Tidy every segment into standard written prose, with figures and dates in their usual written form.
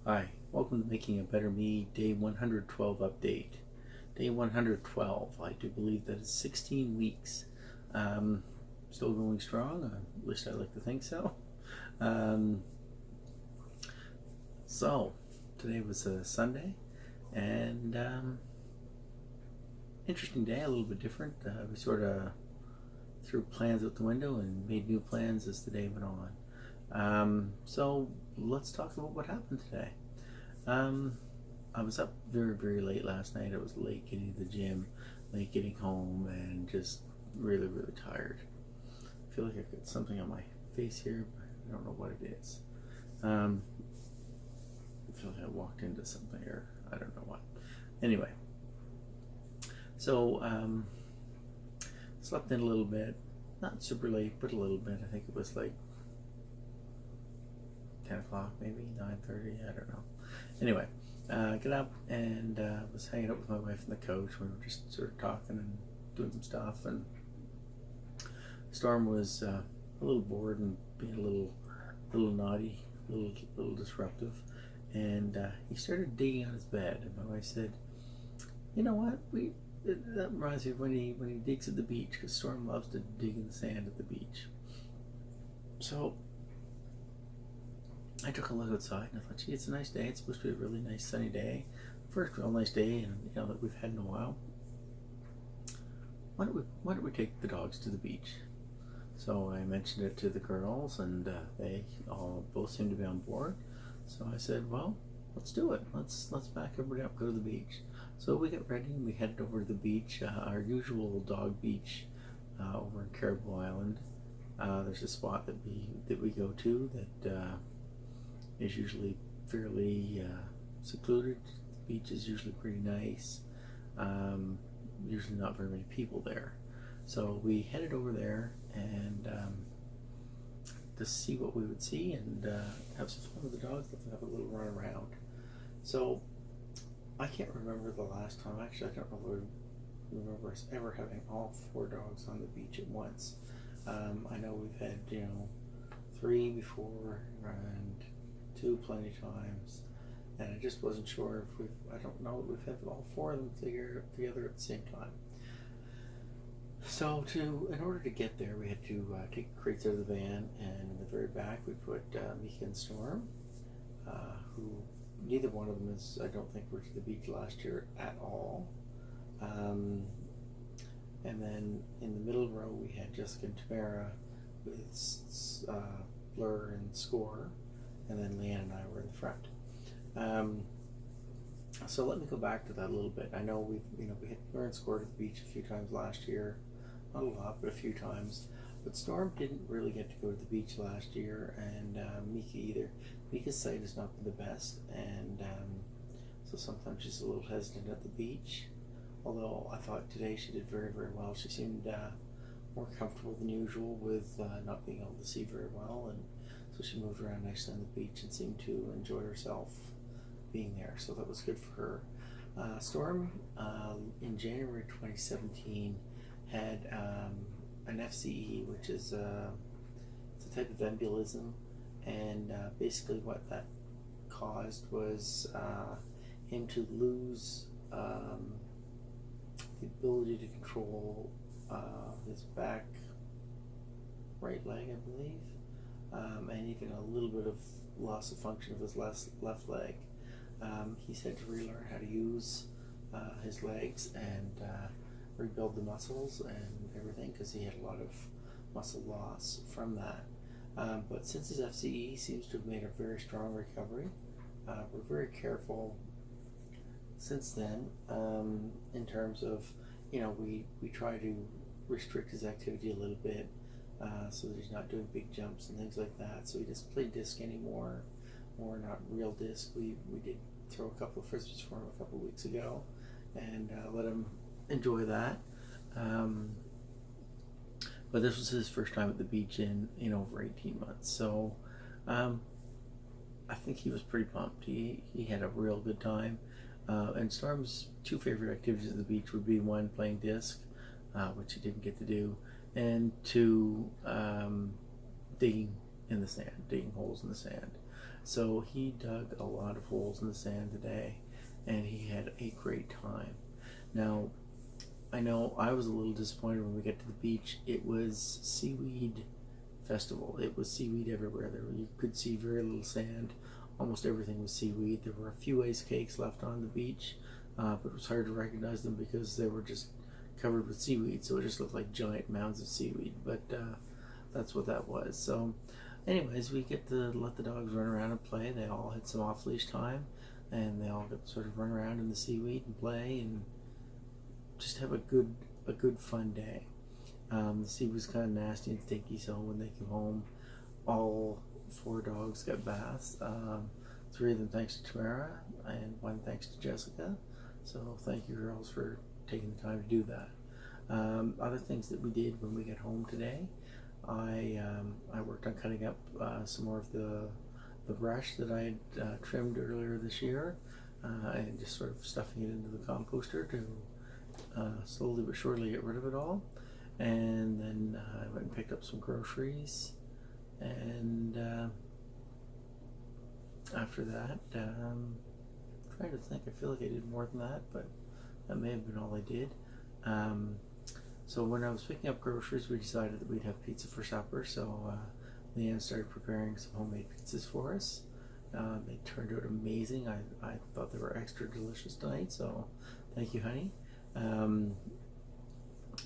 Hi, welcome to Making a Better Me, Day 112 update. Day 112, I do believe that is 16 weeks. Um, Still going strong, at least I like to think so. Um, so, today was a Sunday, and interesting day, a little bit different. We sort of threw plans out the window and made new plans as the day went on. So, let's talk about what happened today. Um, I was up very, very late last night. I was late getting to the gym, late getting home, and just really, really tired. I feel like I've got something on my face here, but I don't know what it is. Um, I feel like I walked into something, or I don't know what. Anyway, so slept in a little bit, not super late, but a little bit. I think it was like 10 o'clock, maybe 9:30. I don't know. Anyway, got up and was hanging out with my wife on the couch. We were just sort of talking and doing some stuff. And Storm was a little bored and being a little naughty, little disruptive. And he started digging on his bed. And my wife said, "You know what? That reminds me of when he digs at the beach, because Storm loves to dig in the sand at the beach." So I took a look outside and I thought, gee, it's a nice day. It's supposed to be a really nice sunny day. First real nice day that we've had in a while. Why don't we take the dogs to the beach? So I mentioned it to the girls, and they all both seemed to be on board. So I said, well, let's do it. Let's back everybody up, go to the beach. So we got ready and we headed over to the beach, our usual dog beach over in Caribou Island. There's a spot that we go to that is usually fairly secluded. The beach is usually pretty nice. Usually not very many people there. So we headed over there and to see what we would see and have some fun with the dogs. Let's have a little run around. So I can't remember the last time. Actually, I don't really remember us ever having all four dogs on the beach at once. I know we've had three before and two plenty of times, and I just wasn't sure if I don't know if we've had all four of them together at the same time. So in order to get there, we had to take the crates out of the van, and in the very back we put Mika and Storm, who neither one of them I don't think, were to the beach last year at all. And then in the middle row we had Jessica and Tamara with Blur and Score, and then Leanne and I were in the front. So let me go back to that a little bit. I know we had Blur and Score to the beach a few times last year, not a lot, but a few times. But Storm didn't really get to go to the beach last year, and Mika either. Mika's sight has not been the best, and so sometimes she's a little hesitant at the beach. Although I thought today she did very, very well. She seemed more comfortable than usual with not being able to see very well, and so she moved around nicely on the beach and seemed to enjoy herself being there. So that was good for her. Storm in January 2017 had an FCE, which is it's a type of embolism, and basically what that caused was him to lose the ability to control his back right leg, I believe, and even a little bit of loss of function of his left leg. He's had to relearn how to use his legs and rebuild the muscles and everything, because he had a lot of muscle loss from that. But since his FCE, he seems to have made a very strong recovery. We're very careful since then in terms of, we try to restrict his activity a little bit so that he's not doing big jumps and things like that. So he doesn't play disc anymore, or not real disc. We did throw a couple of frisbees for him a couple of weeks ago and let him enjoy that. But this was his first time at the beach in over 18 months. So I think he was pretty pumped. He had a real good time. And Storm's two favorite activities at the beach would be, one, playing disc, which he didn't get to do, and two, digging in the sand, digging holes in the sand. So he dug a lot of holes in the sand today, and he had a great time. Now, I know I was a little disappointed when we get to the beach. It was seaweed festival. It was seaweed everywhere. You could see very little sand. Almost everything was seaweed. There were a few ice cakes left on the beach, but it was hard to recognize them because they were just covered with seaweed, so it just looked like giant mounds of seaweed. But that's what that was. So anyways, we get to let the dogs run around and play. They all had some off-leash time, and they all get to sort of run around in the seaweed and play and just have a good fun day. The sea was kind of nasty and stinky, so when they came home, all 4 dogs got baths. 3 of them thanks to Tamara, and 1 thanks to Jessica. So thank you, girls, for taking the time to do that. Other things that we did when we got home today, I worked on cutting up some more of the brush that I had trimmed earlier this year, and just sort of stuffing it into the composter to slowly but surely get rid of it all. And then I went and picked up some groceries, and after that, trying to think, I feel like I did more than that, but that may have been all I did. So when I was picking up groceries, we decided that we'd have pizza for supper, so Leanne started preparing some homemade pizzas for us. They turned out amazing. I thought they were extra delicious tonight, so thank you, honey.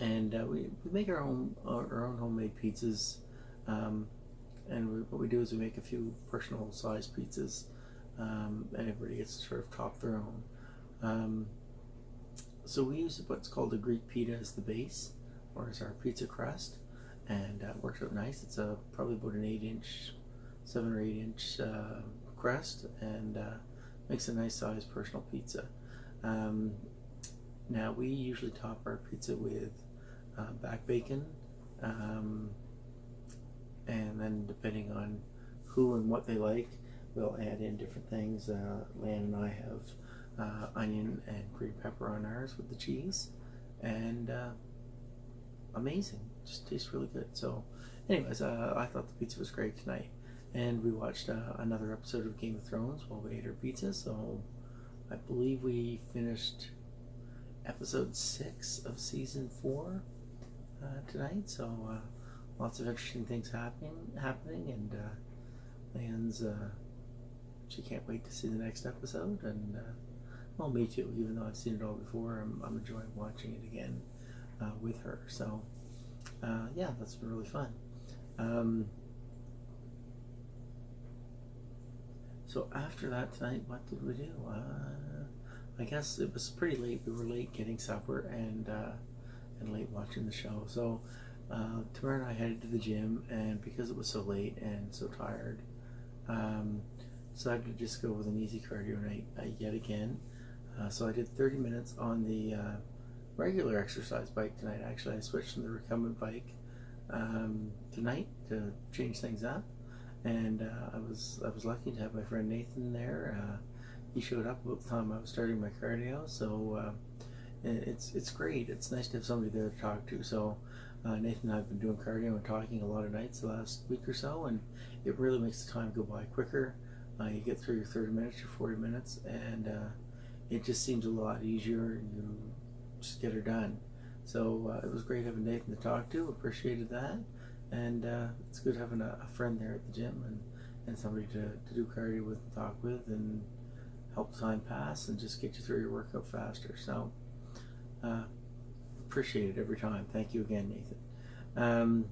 And we make our own homemade pizzas, and what we do is we make a few personal size pizzas, and everybody gets to sort of top their own. So we use what's called a Greek pita as the base, or as our pizza crust, and it works out nice. It's probably about an 7 or 8 inch crust, and makes a nice size personal pizza. Now we usually top our pizza with back bacon, and then depending on who and what they like, we'll add in different things. Lan and I have onion and green pepper on ours with the cheese, and amazing, just tastes really good. So anyways, I thought the pizza was great tonight, and we watched another episode of Game of Thrones while we ate our pizza. So I believe we finished episode 6 of season 4 tonight, so lots of interesting things happening, and Lan's she can't wait to see the next episode, and well, me too, even though I've seen it all before. I'm enjoying watching it again with her, so yeah, that's been really fun. So after that tonight, what did we do? I guess it was pretty late. We were late getting supper and late watching the show. So Tamara and I headed to the gym, and because it was so late and so tired, decided to just go with an easy cardio night yet again. So I did 30 minutes on the regular exercise bike tonight. Actually, I switched from the recumbent bike tonight to change things up, and I was lucky to have my friend Nathan there. He showed up about the time I was starting my cardio, so it's great. It's nice to have somebody there to talk to. So Nathan and I have been doing cardio and talking a lot of nights the last week or so, and it really makes the time go by quicker. You get through your 30 minutes, your 40 minutes, and it just seems a lot easier. You just get her done. So it was great having Nathan to talk to. Appreciated that, and it's good having a friend there at the gym and somebody to do cardio with and talk with and help time pass and just get you through your workout faster. So appreciate it every time. Thank you again, Nathan.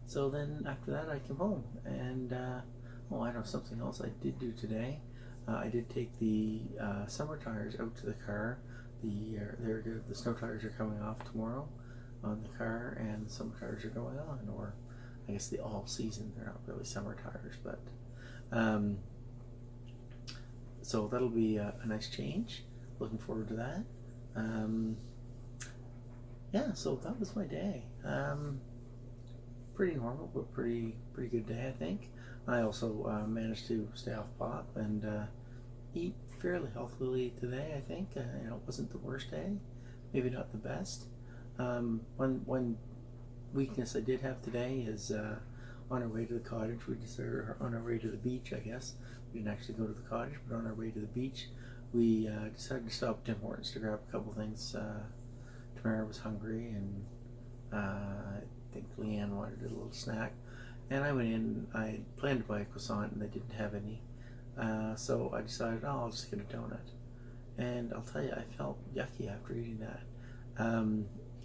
So then after that I came home, and I know something else I did do today. I did take the summer tires out to the car. The snow tires are coming off tomorrow on the car, and the summer tires are going on, or I guess the all season. They're not really summer tires, but so that'll be a nice change. Looking forward to that. Yeah, so that was my day. Pretty normal, but pretty good day, I think. I also managed to stay off pop and eat fairly healthily today, I think. It wasn't the worst day, maybe not the best. One weakness I did have today is on our way to the cottage, on our way to the beach, I guess. We didn't actually go to the cottage, but on our way to the beach, we decided to stop at Tim Hortons to grab a couple things. Tamara was hungry, and I think Leanne wanted a little snack. And I went in, I planned to buy a croissant, and they didn't have any. So I decided, I'll just get a donut. And I'll tell you, I felt yucky after eating that.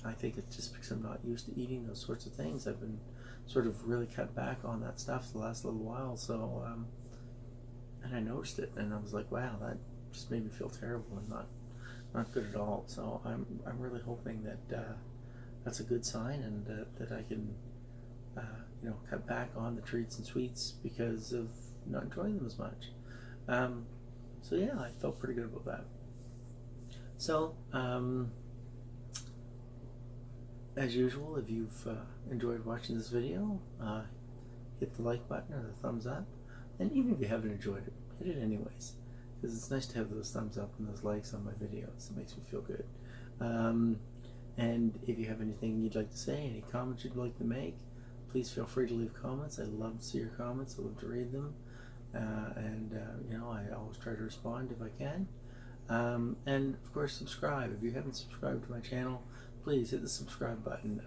I think it's just because I'm not used to eating those sorts of things. I've been sort of really cut back on that stuff the last little while. So, and I noticed it, and I was like, wow, that just made me feel terrible and not good at all. So I'm really hoping that that's a good sign, and that I can cut back on the treats and sweets because of not enjoying them as much. So yeah, I felt pretty good about that. So as usual, if you've enjoyed watching this video, hit the like button or the thumbs up, and even if you haven't enjoyed it, hit it anyways, because it's nice to have those thumbs up and those likes on my videos. It makes me feel good. And if you have anything you'd like to say, any comments you'd like to make, please feel free to leave comments. I love to see your comments. I love to read them, I always try to respond if I can. And of course, subscribe. If you haven't subscribed to my channel, please hit the subscribe button.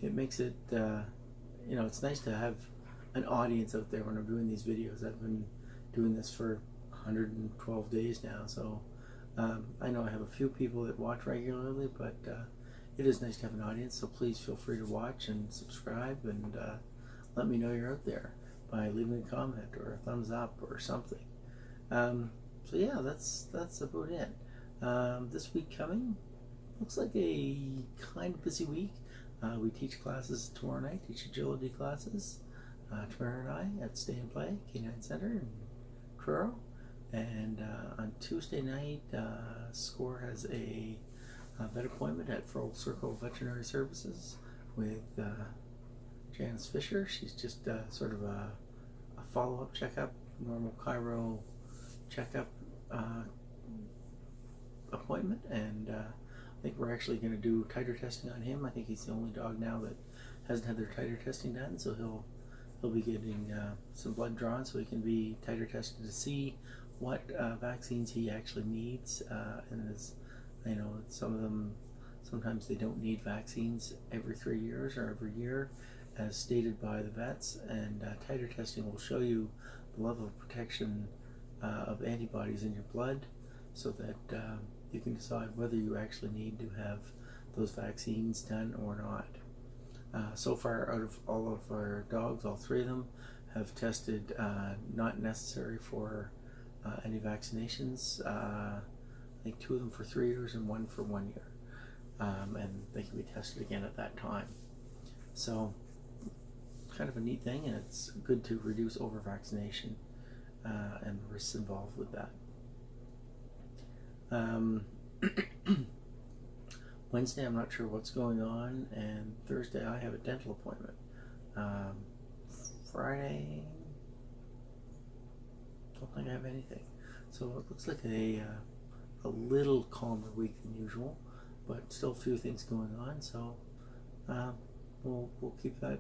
It makes it, it's nice to have an audience out there when I'm doing these videos. I've been doing this for 112 days now, so I know I have a few people that watch regularly, but it is nice to have an audience, so please feel free to watch and subscribe, and let me know you're out there by leaving a comment or a thumbs up or something. So yeah, that's about it. This week coming looks like a kind of busy week. We teach classes tomorrow night, teach agility classes, Tamara and I, at Stay and Play Canine Center in Truro. And on Tuesday night, SCORE has a vet appointment at Full Circle Veterinary Services with Janice Fisher. She's just sort of a follow-up checkup, normal chiro checkup appointment, and I think we're actually going to do titer testing on him. I think he's the only dog now that hasn't had their titer testing done, so he'll be getting some blood drawn so he can be titer tested to see what vaccines he actually needs. And as I know, some of them, sometimes they don't need vaccines every 3 years or every year, as stated by the vets. And titer testing will show you the level of protection of antibodies in your blood, so that you can decide whether you actually need to have those vaccines done or not. So far, out of all of our dogs, all 3 of them have tested not necessary for any vaccinations. I think 2 of them for 3 years and 1 for 1 year. And they can be tested again at that time. So, kind of a neat thing, and it's good to reduce over-vaccination and the risks involved with that. Wednesday, I'm not sure what's going on, and Thursday I have a dental appointment. Friday, don't think I have anything. So it looks like a little calmer week than usual, but still a few things going on. So we'll keep that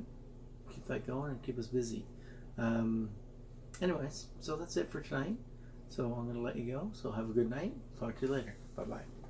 going and keep us busy. Anyways, so that's it for tonight. So I'm going to let you go. So have a good night. Talk to you later. Bye-bye.